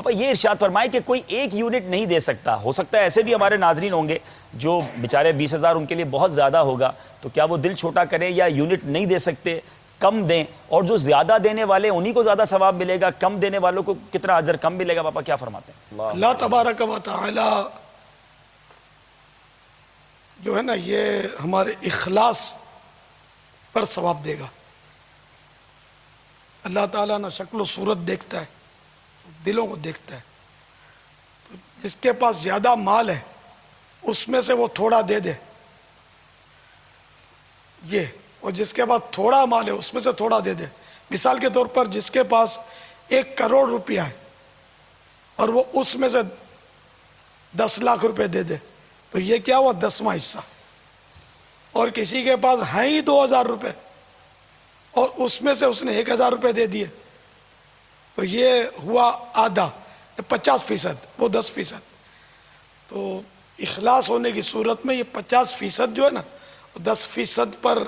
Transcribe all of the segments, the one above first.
پاپا یہ ارشاد فرمائیں کہ کوئی ایک یونٹ نہیں دے سکتا، ہو سکتا ہے ایسے بھی ہمارے ناظرین ہوں گے جو بیچارے 20,000 ان کے لیے بہت زیادہ ہوگا، تو کیا وہ دل چھوٹا کریں یا یونٹ نہیں دے سکتے، کم دیں، اور جو زیادہ دینے والے انہی کو زیادہ ثواب ملے گا، کم دینے والوں کو کتنا اجر کم ملے گا؟ پاپا کیا فرماتے ہیں؟ اللہ تبارک و تعالی جو ہے نا یہ ہمارے اخلاص پر ثواب دے گا۔ اللہ تعالیٰ نہ شکل و صورت دیکھتا ہے، دلوں کو دیکھتا ہے۔ تو جس کے پاس زیادہ مال ہے اس میں سے وہ تھوڑا دے دے، یہ، اور جس کے پاس تھوڑا مال ہے اس میں سے تھوڑا دے دے۔ مثال کے طور پر جس کے پاس 1 کروڑ روپیہ ہے اور وہ اس میں سے 10 لاکھ روپے دے دے، تو یہ کیا ہوا؟ 10واں حصہ۔ اور کسی کے پاس ہیں ہی 2,000 روپے اور اس میں سے اس نے 1,000 روپے دے دیے، تو یہ ہوا آدھا، 50%، وہ 10%۔ تو اخلاص ہونے کی صورت میں یہ 50% جو ہے نا 10% پر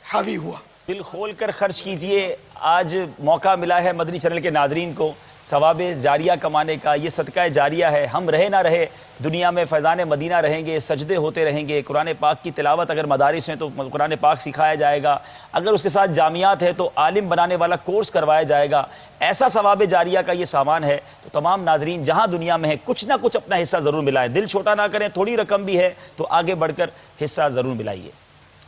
حاوی ہوا۔ دل کھول کر خرچ کیجئے۔ آج موقع ملا ہے مدنی چینل کے ناظرین کو ثواب جاریہ کمانے کا، یہ صدقہ جاریہ ہے۔ ہم رہے نہ رہے دنیا میں فیضان مدینہ رہیں گے، سجدے ہوتے رہیں گے، قرآن پاک کی تلاوت، اگر مدارس ہیں تو قرآن پاک سکھایا جائے گا، اگر اس کے ساتھ جامعات ہے تو عالم بنانے والا کورس کروایا جائے گا۔ ایسا ثواب جاریہ کا یہ سامان ہے، تو تمام ناظرین جہاں دنیا میں ہیں کچھ نہ کچھ اپنا حصہ ضرور ملائیں، دل چھوٹا نہ کریں، تھوڑی رقم بھی ہے تو آگے بڑھ کر حصہ ضرور ملائیے۔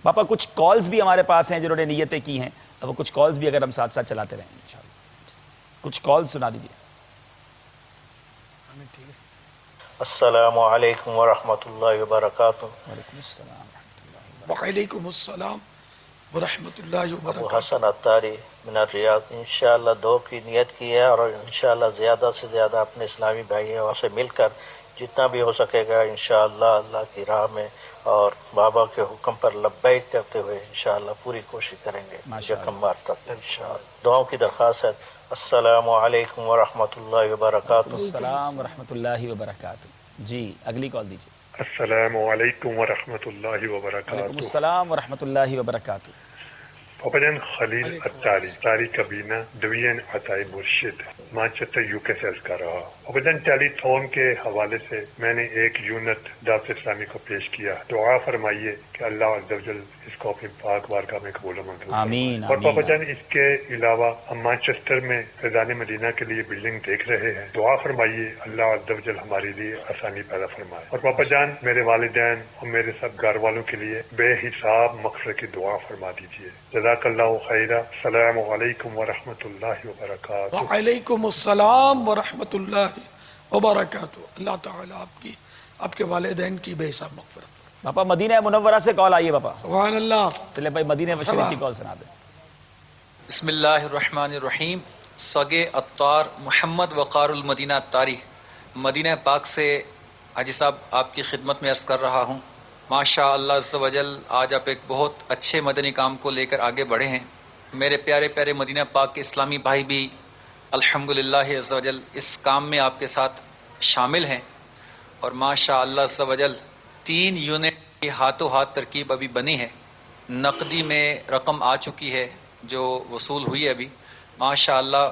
پاپا کچھ کالز بھی ہمارے پاس ہیں جنہوں نے نیتیں کی ہیں، اب کچھ کالز بھی اگر ہم ساتھ ساتھ چلاتے رہیں انشاءاللہ۔ کچھ کالز سنا دیجیے۔ السلام علیکم ورحمۃ اللہ وبرکاتہ۔ وعلیکم السلام ورحمۃ اللہ۔ وعلیکم السلام ورحمۃ اللہ ابو وبرکاتہ۔ حسن عطاری من الریاض، انشاءاللہ 2 کی نیت کی ہے، اور انشاءاللہ زیادہ سے زیادہ اپنے اسلامی بھائیوں سے مل کر جتنا بھی ہو سکے گا انشاءاللہ اللہ کی راہ میں اور بابا کے حکم پر لبیک کرتے ہوئے انشاءاللہ پوری کوشش کریں گے یکم مار تک انشاءاللہ۔ دعاؤں کی درخواست ہے۔ السلام علیکم ورحمۃ اللہ وبرکاتہ۔ السلام ورحمۃ اللہ وبرکاتہ۔ جی اگلی کال دیجیے۔ السلام علیکم ورحمۃ اللہ وعلیکم وبرکاتہ۔ السلام ورحمۃ اللہ وبرکاتہ۔ پاپا جان خلیل عطاری، تاری کبینہ ڈویژن عطائی مرشد، مانچسٹر UK سے عرض کر رہا ہوں۔ پاپا جان ٹیلی تھون کے حوالے سے میں نے 1 یونٹ دعوت اسلامی کو پیش کیا، دعا فرمائیے کہ اللہ عز و جل اس کو اپنی پاک بارگاہ میں قبول و منظور آمین فرمائے۔ اور پاپا آمین۔ جان اس کے علاوہ ہم مانچسٹر میں فیضان مدینہ کے لیے بلڈنگ دیکھ رہے ہیں، دعا فرمائیے اللہ عز و جل ہمارے لیے آسانی پیدا فرمائے۔ اور پاپا جان میرے والدین اور میرے سب گھر والوں کے لیے بے حساب مغفرت کی دعا فرما دیجیے۔ جزاک اللہ خیرہ۔ السلام علیکم ورحمۃ اللہ وبرکاتہ۔ وعلیکم السلام ورحمۃ اللہ وبرکاتہ۔ اللہ تعالیٰ آپ کے والدین کی بے حساب مغفرت فرمائے۔ پاپا مدینہ منورہ سے کال آئیے پاپا، سبحان اللہ۔ چلے بھائی مدینہ شریف کی کال سنا دیں۔ بسم اللہ الرحمن الرحیم۔ سگے عطار محمد وقار المدینہ عطاری، مدینہ پاک سے حاجی صاحب آپ کی خدمت میں عرض کر رہا ہوں۔ ماشاء اللہ عز و جل آج آپ ایک بہت اچھے مدنی کام کو لے کر آگے بڑھے ہیں۔ میرے پیارے پیارے مدینہ پاک کے اسلامی بھائی بھی الحمدللہ عز و جل اس کام میں آپ کے ساتھ شامل ہیں، اور ماشاء اللہ عز و جل 3 یونٹ کی ہاتھوں ہاتھ ترکیب ابھی بنی ہے، نقدی میں رقم آ چکی ہے جو وصول ہوئی ہے ابھی ماشاء اللہ۔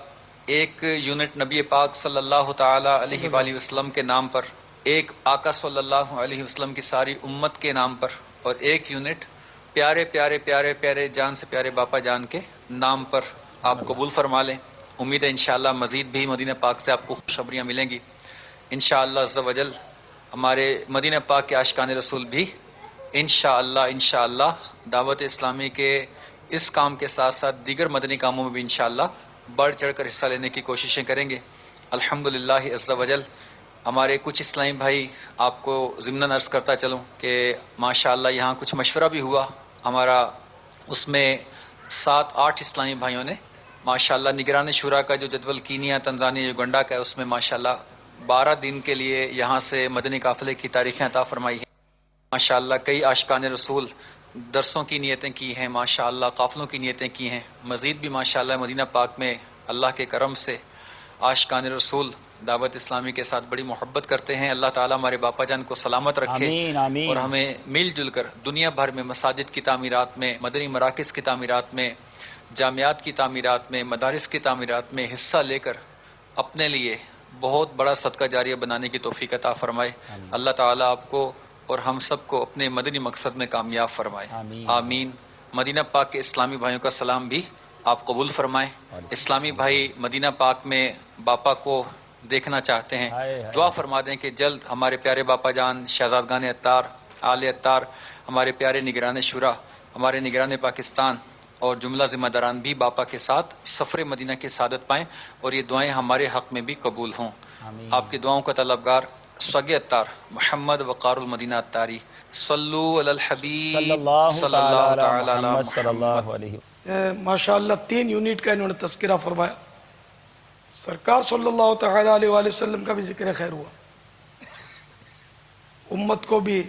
1 یونٹ نبی پاک صلی اللہ تعالی علیہ وآلہ وسلم کے نام پر، 1 آقا صلی اللہ علیہ وسلم کی ساری امت کے نام پر، اور 1 یونٹ پیارے پیارے پیارے پیارے جان سے پیارے باپا جان کے نام پر آپ قبول فرما لیں۔ امید ہے انشاءاللہ مزید بھی مدینہ پاک سے آپ کو خوشخبریاں ملیں گی انشاءاللہ عز و جل۔ ہمارے مدینہ پاک کے عاشقان رسول بھی انشاءاللہ دعوت اسلامی کے اس کام کے ساتھ ساتھ دیگر مدنی کاموں میں بھی انشاءاللہ بڑھ چڑھ کر حصہ لینے کی کوششیں کریں گے الحمدللہ عز و جل۔ ہمارے کچھ اسلامی بھائی، آپ کو ضمناً عرض کرتا چلوں کہ ماشاءاللہ یہاں کچھ مشورہ بھی ہوا ہمارا، اس میں 7-8 اسلامی بھائیوں نے ماشاءاللہ نگران شورا کا جو جدول کینیا، تنزانیہ، یوگنڈا کا ہے، اس میں ماشاءاللہ 12 دن کے لیے یہاں سے مدنی قافلے کی تاریخیں عطا فرمائی ہیں۔ ماشاءاللہ کئی عاشقان رسول درسوں کی نیتیں کی ہیں، ماشاءاللہ قافلوں کی نیتیں کی ہیں، مزید بھی ماشاءاللہ مدینہ پاک میں اللہ کے کرم سے عاشقان رسول دعوت اسلامی کے ساتھ بڑی محبت کرتے ہیں۔ اللہ تعالیٰ ہمارے باپا جان کو سلامت رکھے آمین آمین۔ اور ہمیں مل جل کر دنیا بھر میں مساجد کی تعمیرات میں، مدنی مراکز کی تعمیرات میں، جامعات کی تعمیرات میں، مدارس کی تعمیرات میں حصہ لے کر اپنے لیے بہت بڑا صدقہ جاریہ بنانے کی توفیق عطا فرمائے. اللہ تعالیٰ آپ کو اور ہم سب کو اپنے مدنی مقصد میں کامیاب فرمائے. آمین. مدینہ پاک کے اسلامی بھائیوں کا سلام بھی آپ قبول فرمائیں. اسلامی بھائی مدینہ پاک میں باپا کو دیکھنا چاہتے ہیں، دعا فرما دیں کہ جلد ہمارے پیارے باپا جان شہزادگان اتار، آل اتار، ہمارے پیارے نگران شورا، ہمارے نگران پاکستان اور جملہ ذمہ داران بھی باپا کے ساتھ سفر مدینہ کی سعادت پائیں اور یہ دعائیں ہمارے حق میں بھی قبول ہوں. آپ کی دعاؤں کا طلبگار سگے اتار محمد وقار المدینہ اتاری. صلو علی الحبیب صلی اللہ صلی تعالی اللہ علی تعالی علی محمد صلی محمد. اللہ علیہ وسلم. ماشاءاللہ 3 یونٹ کا انہوں نے تذکرہ فرمایا. سرکار صلی اللہ تعالی علیہ وآلہ وسلم کا بھی ذکر خیر ہوا، امت کو بھی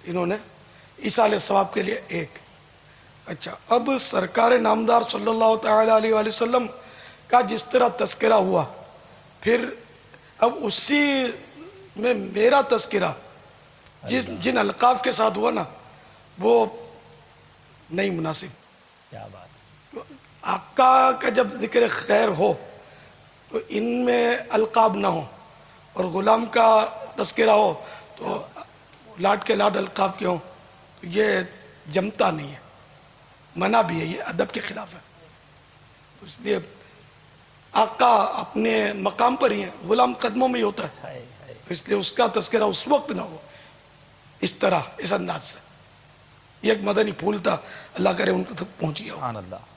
انہوں نے ایصال ثواب کے لیے ایک. اچھا، اب سرکار نامدار صلی اللہ تعالی علیہ وآلہ وسلم کا جس طرح تذکرہ ہوا، پھر اب اسی میں میرا تذکرہ جن القاب کے ساتھ ہوا نا، وہ نہیں مناسب. کیا بات. آقا کا جب ذکر خیر ہو تو ان میں القاب نہ ہو، اور غلام کا تذکرہ ہو تو لاڈ کے لاڈ القاب کے ہوں، تو یہ جمتا نہیں ہے، منع بھی ہے، یہ ادب کے خلاف ہے. تو اس لیے آقا اپنے مقام پر ہی ہیں، غلام قدموں میں ہی ہوتا ہے، اس لیے اس کا تذکرہ اس وقت نہ ہو اس طرح، اس انداز سے. یہ ایک مدنی پھول تھا، اللہ کرے ان تک پہنچ گیا ہو. سبحان اللہ.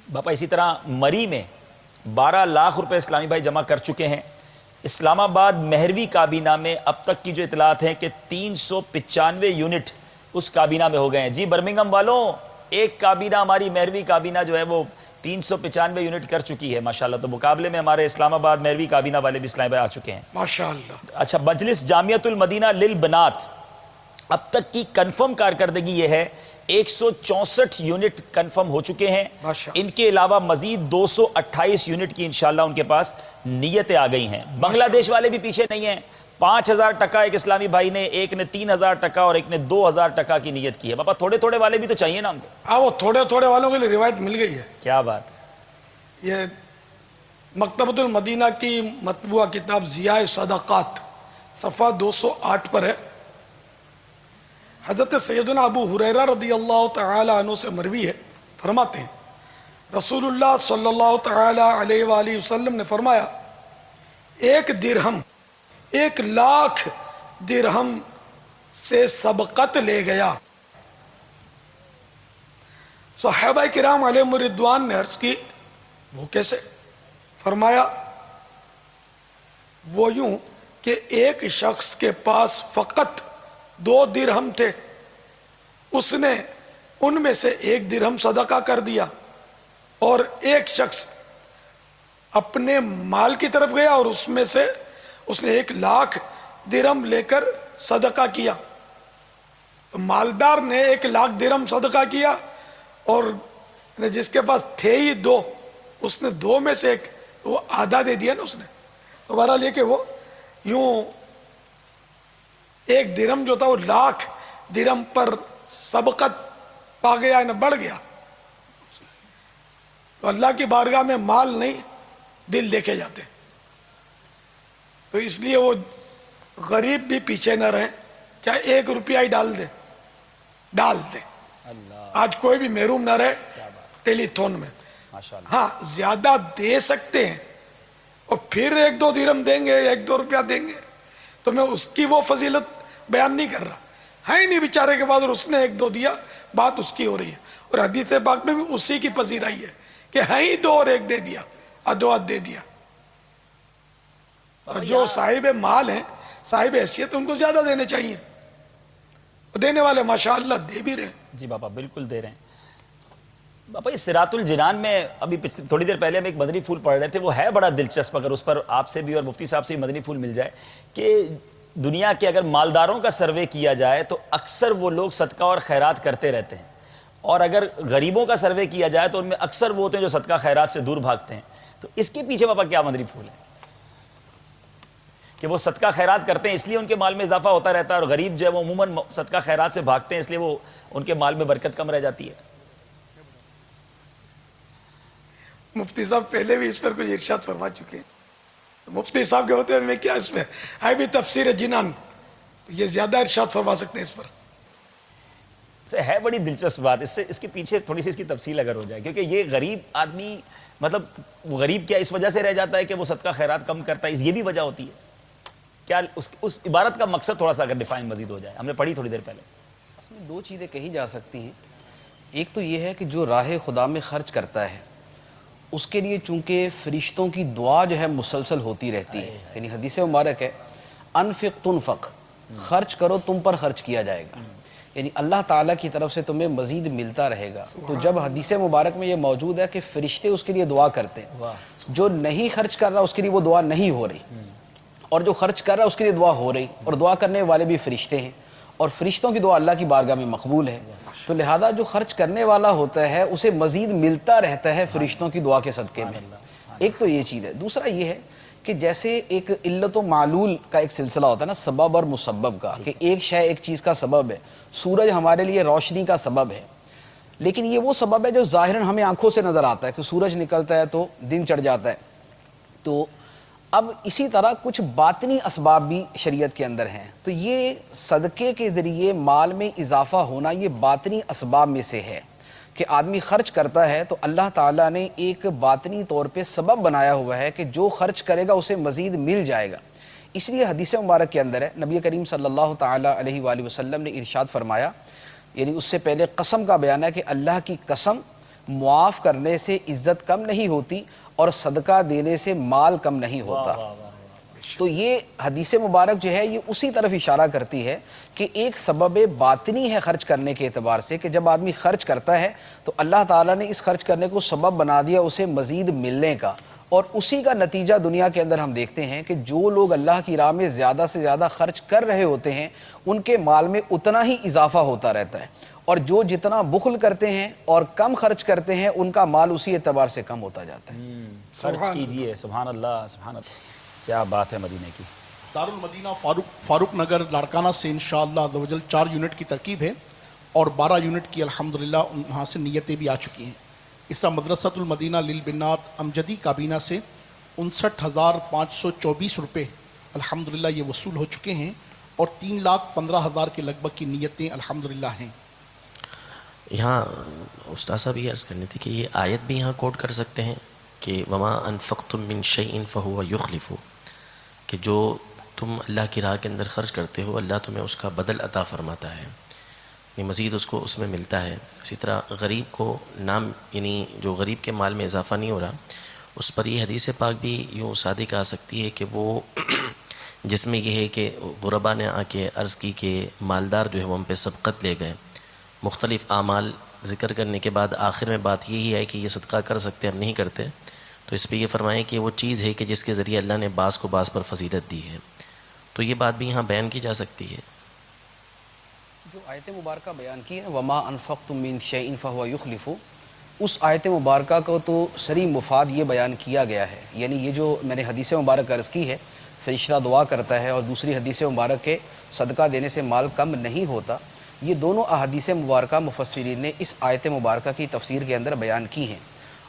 باپا اسی طرح مری میں 12 لاکھ روپے اسلامی بھائی جمع کر چکے ہیں. اسلام آباد مہروی کابینہ میں اب تک کی جو اطلاعات ہیں کہ 395 یونٹ اس کابینہ میں ہو گئے ہیں. جی برمنگم والوں، ایک کابینہ ہماری مہروی کابینہ جو ہے وہ 395 یونٹ کر چکی ہے ماشاءاللہ. تو مقابلے میں ہمارے اسلام آباد مہروی کابینہ والے بھی اسلامی بھائی آ چکے ہیں ماشاءاللہ. اچھا، مجلس جامعۃ المدینہ للبنات اب تک کی کنفرم کارکردگی یہ ہے 164 یونٹ کنفرم ہو چکے ہیں. ماشاءاللہ. ان کے علاوہ مزید 228 یونٹ کی انشاءاللہ ان کے پاس نیتیں آ گئی ہیں. بنگلہ دیش والے بھی پیچھے نہیں ہیں. 5000 ٹکا ایک اسلامی بھائی نے، ایک نے 3000 ٹکا اور ایک نے 2000 ٹکا کی نیت کی ہے. باپا تھوڑے تھوڑے والے بھی تو چاہیے نا ہم کو. ہاں، وہ تھوڑے تھوڑے والوں کے لیے روایت مل گئی ہے. کیا بات ہے. یہ مکتبۃ المدینہ کی مطبوعہ کتاب ضیاء صدقات صفحہ 208 پر ہے. حضرت سیدنا ابو ہریرہ رضی اللہ تعالی عنہ سے مروی ہے، فرماتے ہیں رسول اللہ صلی اللہ تعالی علیہ وآلہ وسلم نے فرمایا، 1 درہم 1,00,000 درہم سے سبقت لے گیا. صحابہ کرام علیہم الرضوان نے عرض کی، وہ کیسے؟ فرمایا وہ یوں کہ ایک شخص کے پاس فقط 2 درہم تھے، اس نے ان میں سے 1 درہم صدقہ کر دیا، اور ایک شخص اپنے مال کی طرف گیا اور اس میں سے اس نے 1,00,000 درہم لے کر صدقہ کیا. مالدار نے 1,00,000 درہم صدقہ کیا، اور جس کے پاس تھے ہی 2، اس نے 2 میں سے 1 وہ آدھا دے دیا نا اس نے. تو بہرحال یہ کہ وہ یوں 1 درہم جو تھا وہ 1,00,000 درہم پر سبقت پا گیا، نہ بڑھ گیا. تو اللہ کی بارگاہ میں مال نہیں، دل دیکھے جاتے. تو اس لیے وہ غریب بھی پیچھے نہ رہیں، چاہے 1 روپیہ ہی ڈال دے. آج کوئی بھی محروم نہ رہے ٹیلی تھون میں. ہاں زیادہ دے سکتے ہیں، اور پھر 1-2 درہم دیں گے، 1-2 روپیہ دیں گے، تو میں اس کی وہ فضیلت بیان نہیں کر رہا. ہے ہی نہیں بیچارے کے بعد، اور اس نے 1-2 دیا، بات اس کی ہو رہی ہے. اور حدیث پاک میں بھی اسی کی پذیرائی ہے کہ ہے ہی 2 اور 1 دے دیا، ادو دے دیا. اور جو صاحب مال ہیں، صاحب حیثیت، ان کو زیادہ دینے چاہیے. دینے والے ماشاءاللہ دے بھی رہے ہیں. جی باپا بالکل دے رہے ہیں. باپا یہ صراط الجنان میں ابھی تھوڑی دیر پہلے ہم ایک مدنی پھول پڑھ رہے تھے، وہ ہے بڑا دلچسپ. اگر اس پر آپ سے بھی اور مفتی صاحب سے مدنی پھول مل جائے کہ دنیا کے اگر مالداروں کا سروے کیا جائے تو اکثر وہ لوگ صدقہ اور خیرات کرتے رہتے ہیں، اور اگر غریبوں کا سروے کیا جائے تو ان میں اکثر وہ ہوتے ہیں جو صدقہ خیرات سے دور بھاگتے ہیں. تو اس کے پیچھے باپا کیا مدنی پھول ہے کہ وہ صدقہ خیرات کرتے ہیں اس لیے ان کے مال میں اضافہ ہوتا رہتا ہے، اور غریب جو ہے وہ عموماً صدقہ خیرات سے بھاگتے ہیں اس لیے وہ ان کے مال میں برکت کم رہ جاتی ہے؟ مفتی صاحب پہلے بھی اس پر کچھ ارشاد فرما چکے ہیں. مفتی صاحب کے ہوتے ہوئے میں کیا اس میں ہے بھی تفسیر جنان، یہ زیادہ ارشاد فرما سکتے ہیں اس پر. ہے بڑی دلچسپ بات. اس کے پیچھے تھوڑی سی اس کی تفصیل اگر ہو جائے، کیونکہ یہ غریب آدمی مطلب وہ غریب کیا اس وجہ سے رہ جاتا ہے کہ وہ صدقہ خیرات کم کرتا ہے، یہ بھی وجہ ہوتی ہے کیا؟ اس عبارت کا مقصد تھوڑا سا اگر ڈیفائن مزید ہو جائے، ہم نے پڑھی تھوڑی دیر پہلے. اس میں دو چیزیں کہی جا سکتی ہیں. ایک تو یہ ہے کہ جو راہ خدا میں خرچ کرتا ہے اس کے لیے چونکہ فرشتوں کی دعا جو ہے مسلسل ہوتی رہتی ہے. یعنی حدیث مبارک ہے انفق تنفق، خرچ کرو تم پر خرچ کیا جائے گا. یعنی اللہ تعالیٰ کی طرف سے تمہیں مزید ملتا رہے گا. تو جب حدیث مبارک میں یہ موجود ہے کہ فرشتے اس کے لیے دعا کرتے ہیں، جو نہیں خرچ کر رہا اس کے لیے وہ دعا نہیں ہو رہی، اور جو خرچ کر رہا ہے اس کے لیے دعا ہو رہی، اور دعا کرنے والے بھی فرشتے ہیں، اور فرشتوں کی دعا اللہ کی بارگاہ میں مقبول ہے. تو لہذا جو خرچ کرنے والا ہوتا ہے اسے مزید ملتا رہتا ہے فرشتوں کی دعا کے صدقے میں. ایک تو یہ چیز ہے. دوسرا یہ ہے کہ جیسے ایک علت و معلول کا ایک سلسلہ ہوتا ہے نا، سبب اور مسبب کا، کہ ایک شے ایک چیز کا سبب ہے. سورج ہمارے لیے روشنی کا سبب ہے، لیکن یہ وہ سبب ہے جو ظاہراً ہمیں آنکھوں سے نظر آتا ہے کہ سورج نکلتا ہے تو دن چڑھ جاتا ہے. تو اب اسی طرح کچھ باطنی اسباب بھی شریعت کے اندر ہیں. تو یہ صدقے کے ذریعے مال میں اضافہ ہونا یہ باطنی اسباب میں سے ہے کہ آدمی خرچ کرتا ہے تو اللہ تعالیٰ نے ایک باطنی طور پہ سبب بنایا ہوا ہے کہ جو خرچ کرے گا اسے مزید مل جائے گا. اس لیے حدیث مبارک کے اندر ہے، نبی کریم صلی اللہ تعالیٰ علیہ وآلہ وسلم نے ارشاد فرمایا، یعنی اس سے پہلے قسم کا بیان ہے کہ اللہ کی قسم معاف کرنے سے عزت کم نہیں ہوتی اور صدقہ دینے سے مال کم نہیں ہوتا. تو یہ حدیث مبارک جو ہے یہ اسی طرف اشارہ کرتی ہے کہ ایک سبب باطنی ہے خرچ کرنے کے اعتبار سے، کہ جب آدمی خرچ کرتا ہے تو اللہ تعالیٰ نے اس خرچ کرنے کو سبب بنا دیا اسے مزید ملنے کا. اور اسی کا نتیجہ دنیا کے اندر ہم دیکھتے ہیں کہ جو لوگ اللہ کی راہ میں زیادہ سے زیادہ خرچ کر رہے ہوتے ہیں ان کے مال میں اتنا ہی اضافہ ہوتا رہتا ہے، اور جو جتنا بخل کرتے ہیں اور کم خرچ کرتے ہیں ان کا مال اسی اعتبار سے کم ہوتا جاتا ہے. خرچ کیجئے. سبحان اللہ، سبحان اللہ، کیا بات ہے مدینے کی. دارالمدینہ فاروق نگر لاڑکانہ سے انشاءاللہ عزوجل 4 یونٹ کی ترکیب ہے اور 12 یونٹ کی الحمدللہ وہاں سے نیتیں بھی آ چکی ہیں. اس طرح مدرسۃ المدینہ للبنات امجدی کابینہ سے 59,524 روپے الحمدللہ یہ وصول ہو چکے ہیں اور 3,15,000 کے لگ بھگ کی نیتیں الحمدللہ ہیں. یہاں استاد صاحب یہ عرض کرنی تھی کہ یہ آیت بھی یہاں کوٹ کر سکتے ہیں کہ وما انفقتم من شیء فہو یخلف، کہ جو تم اللہ کی راہ کے اندر خرچ کرتے ہو اللہ تمہیں اس کا بدل عطا فرماتا ہے، یعنی مزید اس کو اس میں ملتا ہے. اسی طرح غریب کو نام، یعنی جو غریب کے مال میں اضافہ نہیں ہو رہا اس پر یہ حدیث پاک بھی یوں صادق آ سکتی ہے کہ وہ جس میں یہ ہے کہ غربا نے آ کے عرض کی کہ مالدار جو ہے وہ ہم پہ سبقت لے گئے. مختلف اعمال ذکر کرنے کے بعد آخر میں بات یہی ہے کہ یہ صدقہ کر سکتے ہم نہیں کرتے، تو اس پہ یہ فرمائیں کہ وہ چیز ہے کہ جس کے ذریعے اللہ نے بعض کو بعض پر فضیلت دی ہے. تو یہ بات بھی یہاں بیان کی جا سکتی ہے. جو آیت مبارکہ بیان کی ہے وما انفقتم من شیء فہو یخلف، اس آیت مبارکہ کو تو صریح مفاد یہ بیان کیا گیا ہے. یعنی یہ جو میں نے حدیث مبارک عرض کی ہے فرشتہ دعا کرتا ہے، اور دوسری حدیث مبارک کے صدقہ دینے سے مال کم نہیں ہوتا، یہ دونوں احادیث مبارکہ مفسرین نے اس آیت مبارکہ کی تفسیر کے اندر بیان کی ہیں.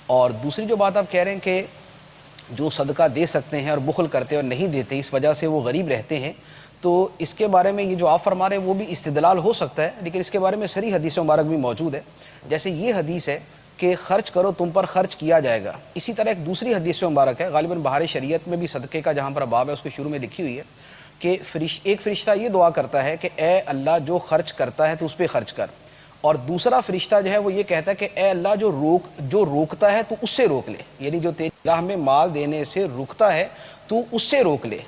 اور دوسری جو بات آپ کہہ رہے ہیں کہ جو صدقہ دے سکتے ہیں اور بخل کرتے اور نہیں دیتے اس وجہ سے وہ غریب رہتے ہیں، تو اس کے بارے میں یہ جو آپ فرما رہے ہیں وہ بھی استدلال ہو سکتا ہے، لیکن اس کے بارے میں صریح حدیث مبارک بھی موجود ہے. جیسے یہ حدیث ہے کہ خرچ کرو تم پر خرچ کیا جائے گا. اسی طرح ایک دوسری حدیث مبارک ہے غالباً بہار شریعت میں بھی صدقے کا جہاں پر باب ہے اس کے شروع میں لکھی ہوئی ہے کہ ایک فرشتہ یہ دعا کرتا ہے کہ اے اللہ جو خرچ کرتا ہے تو اس پہ خرچ کر، اور دوسرا فرشتہ جو ہے وہ یہ کہتا ہے کہ اے اللہ جو روکتا ہے تو اس سے روک لے، یعنی جو تیری راہ میں مال دینے سے روکتا ہے تو اس سے روک لے.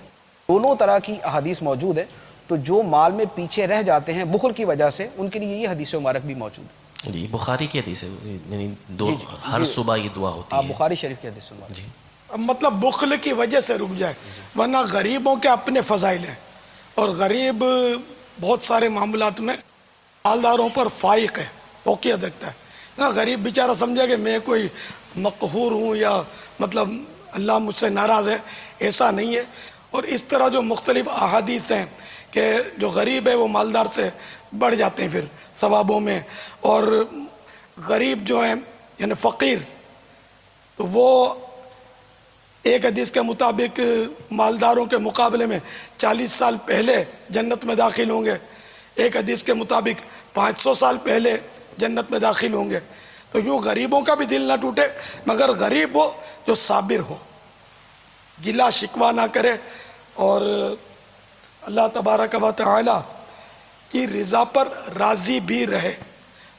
دونوں طرح کی احادیث موجود ہے. تو جو مال میں پیچھے رہ جاتے ہیں بخل کی وجہ سے ان کے لیے یہ حدیث مبارک بھی موجود ہے. جی بخاری کی حدیث ہے، یعنی ہر صبح یہ دعا ہوتی ہے. بخاری شریف کی حدیث مبارک. جی مطلب بخل کی وجہ سے رک جائے، ورنہ غریبوں کے اپنے فضائل ہیں، اور غریب بہت سارے معاملات میں مالداروں پر فائق ہے، فوقیت رکھتا ہے نا. غریب بیچارہ سمجھے کہ میں کوئی مقہور ہوں یا مطلب اللہ مجھ سے ناراض ہے، ایسا نہیں ہے. اور اس طرح جو مختلف احادیث ہیں کہ جو غریب ہے وہ مالدار سے بڑھ جاتے ہیں پھر ثوابوں میں، اور غریب جو ہیں یعنی فقیر تو وہ ایک حدیث کے مطابق مالداروں کے مقابلے میں 40 سال پہلے جنت میں داخل ہوں گے، ایک حدیث کے مطابق 500 سال پہلے جنت میں داخل ہوں گے. تو یوں غریبوں کا بھی دل نہ ٹوٹے، مگر غریب وہ جو صابر ہو، گلا شکوہ نہ کرے اور اللہ تبارک و تعالی کی رضا پر راضی بھی رہے.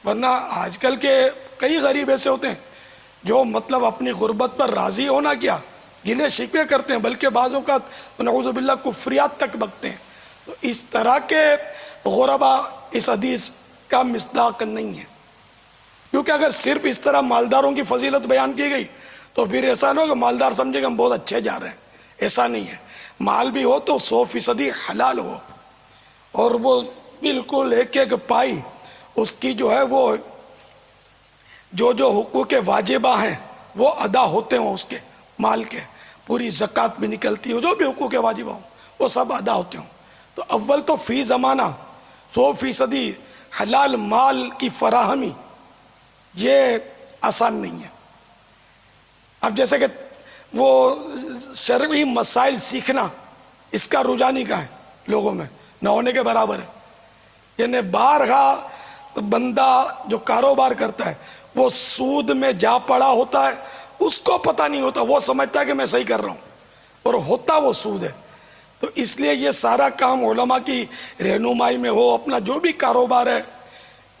ورنہ آج کل کے کئی غریب ایسے ہوتے ہیں جو مطلب اپنی غربت پر راضی ہونا کیا، گلے شکوے کرتے ہیں، بلکہ بعض اوقات نعوذ باللہ کفریات تک بکتے ہیں. تو اس طرح کے غربا اس حدیث کا مصداق نہیں ہے، کیونکہ اگر صرف اس طرح مالداروں کی فضیلت بیان کی گئی تو پھر ایسا نہ ہو کہ مالدار سمجھے کہ ہم بہت اچھے جا رہے ہیں. ایسا نہیں ہے. مال بھی ہو تو 100% حلال ہو، اور وہ بالکل ایک ایک پائی اس کی جو ہے وہ جو حقوق واجبہ ہیں وہ ادا ہوتے ہوں، اس کے مال کے پوری زکوٰۃ بھی نکلتی ہو، جو بھی حقوق واجبہ ہوں وہ سب ادا ہوتے ہوں. تو اول تو فی زمانہ 100% حلال مال کی فراہمی یہ آسان نہیں ہے. اب جیسے کہ وہ شرعی مسائل سیکھنا، اس کا رجحان کا ہے لوگوں میں نہ ہونے کے برابر ہے. یعنی بارہا بندہ جو کاروبار کرتا ہے وہ سود میں جا پڑا ہوتا ہے، اس کو پتہ نہیں ہوتا، وہ سمجھتا ہے کہ میں صحیح کر رہا ہوں، اور ہوتا وہ سود ہے. تو اس لیے یہ سارا کام علماء کی رہنمائی میں ہو. اپنا جو بھی کاروبار ہے،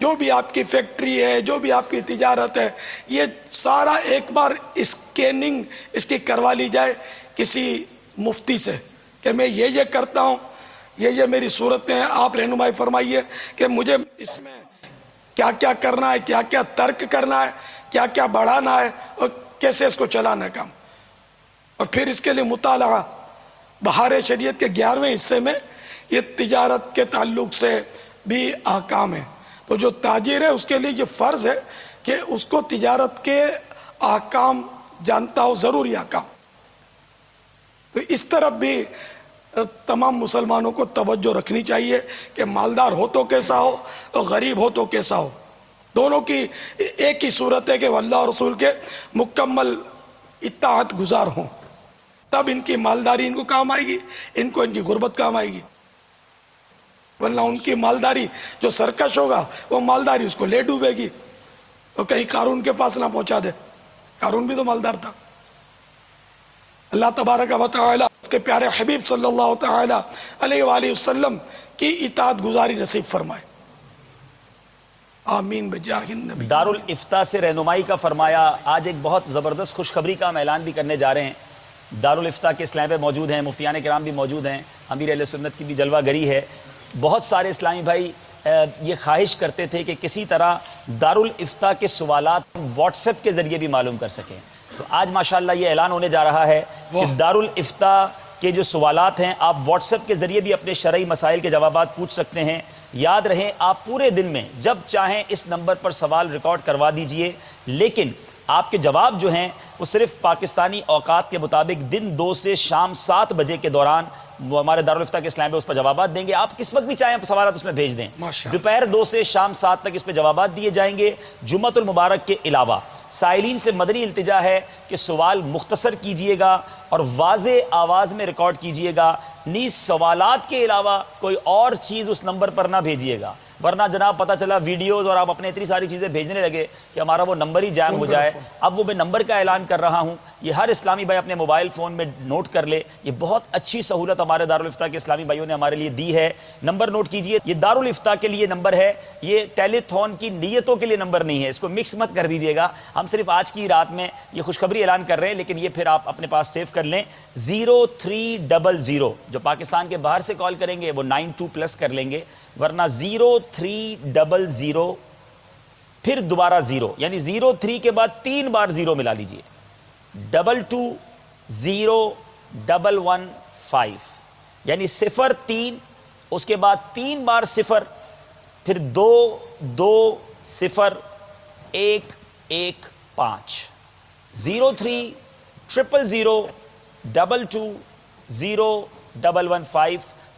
جو بھی آپ کی فیکٹری ہے، جو بھی آپ کی تجارت ہے، یہ سارا ایک بار اسکیننگ اس کی کروا لی جائے کسی مفتی سے کہ میں یہ کرتا ہوں، یہ میری صورتیں ہیں، آپ رہنمائی فرمائیے کہ مجھے اس میں کیا کیا کرنا ہے، کیا کیا ترک کرنا ہے، کیا کیا بڑھانا ہے، اور کیسے اس کو چلانا ہے کام. اور پھر اس کے لیے مطالعہ. بہار شریعت کے 11ویں حصے میں یہ تجارت کے تعلق سے بھی احکام ہیں. تو جو تاجر ہے اس کے لیے یہ فرض ہے کہ اس کو تجارت کے احکام جانتا ہو، ضروری احکام. تو اس طرف بھی تمام مسلمانوں کو توجہ رکھنی چاہیے کہ مالدار ہو تو کیسا ہو اور غریب ہو تو کیسا ہو، دونوں کی ایک ہی صورت ہے کہ وہ اللہ اور رسول کے مکمل اطاعت گزار ہوں. تب ان کی مالداری ان کو کام آئے گی، ان کو ان کی غربت کام آئے گی. ورنہ ان کی مالداری جو سرکش ہوگا وہ مالداری اس کو لے ڈوبے گی اور کہیں قارون کے پاس نہ پہنچا دے. قارون بھی تو مالدار تھا. اللہ تبارک و تعالی اس کے پیارے حبیب صلی اللہ تعالی علیہ وآلہ وسلم کی اطاعت گزاری نصیب فرمائے. آمین بجاہ النبی. دارالافتاء سے رہنمائی کا فرمایا. آج ایک بہت زبردست خوشخبری کا ہم اعلان بھی کرنے جا رہے ہیں. دارالافتاء کے اسلام پہ موجود ہیں، مفتیان کرام بھی موجود ہیں، امیر اہل سنت کی بھی جلوہ گری ہے. بہت سارے اسلامی بھائی یہ خواہش کرتے تھے کہ کسی طرح دارالافتاء کے سوالات واٹس ایپ کے ذریعے بھی معلوم کر سکیں. تو آج ماشاءاللہ یہ اعلان ہونے جا رہا ہے کہ دارالافتاء کے جو سوالات ہیں آپ واٹس ایپ کے ذریعے بھی اپنے شرعی مسائل کے جوابات پوچھ سکتے ہیں. یاد رہیں آپ پورے دن میں جب چاہیں اس نمبر پر سوال ریکارڈ کروا دیجئے، لیکن آپ کے جواب جو ہیں وہ صرف پاکستانی اوقات کے مطابق دن 2 سے شام 7 بجے کے دوران وہ ہمارے دارالافتاء کے اسلام پہ اس پر جوابات دیں گے. آپ کس وقت بھی چاہیں سوالات اس میں بھیج دیں. دوپہر 2 سے شام 7 تک اس پہ جوابات دیے جائیں گے. جمعۃ المبارک کے علاوہ سائلین سے مدنی التجا ہے کہ سوال مختصر کیجئے گا اور واضح آواز میں ریکارڈ کیجئے گا. نیز سوالات کے علاوہ کوئی اور چیز اس نمبر پر نہ بھیجئے گا، ورنہ جناب پتہ چلا ویڈیوز اور آپ اپنے اتنی ساری چیزیں بھیجنے لگے کہ ہمارا وہ نمبر ہی جام ہو جائے. اب وہ میں نمبر کا اعلان کر رہا ہوں، یہ ہر اسلامی بھائی اپنے موبائل فون میں نوٹ کر لے. یہ بہت اچھی سہولت ہمارے دارالافتاء کے اسلامی بھائیوں نے ہمارے لیے دی ہے. نمبر نوٹ کیجئے. یہ دارالافتاء کے لیے نمبر ہے، یہ ٹیلی تھون کی نیتوں کے لیے نمبر نہیں ہے، اس کو مکس مت کر دیجئے گا. ہم صرف آج کی رات میں یہ خوشخبری اعلان کر رہے ہیں، لیکن یہ پھر آپ اپنے پاس سیو کر لیں. 0300 جو پاکستان کے باہر سے کال کریں گے وہ 92+ کر لیں گے، ورنہ 0300 پھر دوبارہ 0، یعنی 03 کے بعد 3 بار 0 ملا لیجئے. 220115 یعنی 03 اس کے بعد 3 بار 0 پھر 220115 0300022015.